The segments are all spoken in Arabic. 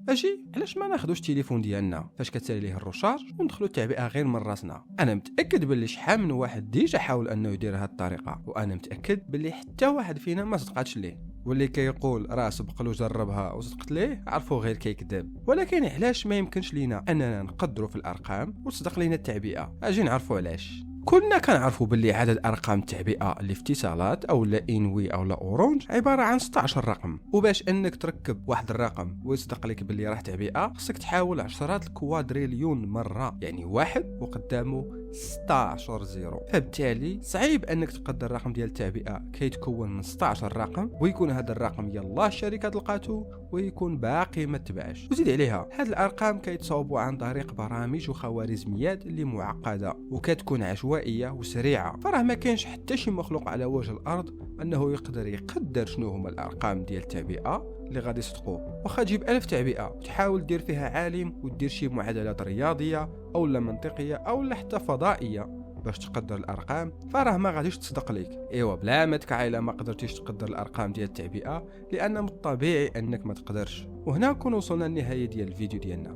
اجي علاش ما ناخذوش التليفون ديالنا فاش كتسالي ليه الروشارج وندخلوا التعبئه غير من راسنا. انا متاكد باللي شحال من واحد ديجا حاول انه يدير هذه الطريقه، وانا متاكد باللي حتى واحد فينا ما صدقاتش ليه. واللي كيقول راه سبق له جربها وصدقت ليه عرفوا غير كيكذب. ولكن علاش ما يمكنش لينا اننا نقدروا في الارقام وتصدق لينا التعبئه؟ اجي نعرفوا علاش. كلنا كنعرفوا باللي عدد ارقام التعبئه اللي في اتصالات او لا انوي او لا اورانج عباره عن 16 رقم، وباش انك تركب واحد الرقم ويصدق لك باللي راه تعبئه خصك تحاول 10 الكوادريليون مره، يعني واحد وقدامه 16 زيرو. فبالتالي صعيب انك تقدر الرقم ديال التعبئه كيتكون من 16 رقم ويكون هذا الرقم يلا الشركه لقاتو ويكون باقي ما تبعش. وزيد عليها هاد الارقام كيتصاوبوا عن طريق برامج وخوارزميات اللي معقده وكتكون عشوائيه وسريعه، فراه ما كاينش حتى شي مخلوق على وجه الارض انه يقدر شنو هما الارقام ديال التعبئه اللي غادي يصدقوا. واخا تجيب 1000 تعبئه وتحاول دير فيها عالم ودير شي معادلات رياضيه او لا منطقيه او لا حتى فضائيه باش تقدر الارقام، فراه ما غاديش تصدق لك. ايوا بلا ما تكعيله ما قدرتيش تقدر الارقام ديال التعبئه لان من الطبيعي انك ما تقدرش. وهنا نكون وصلنا للنهايه ديال الفيديو ديالنا،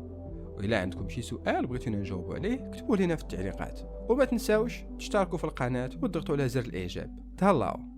وإلا عندكم شي سؤال بغيتونا نجاوبوا عليه كتبوه لنا في التعليقات، وما تنساوش تشتركوا في القناه وتضغطوا على زر الاعجاب. تهلاو.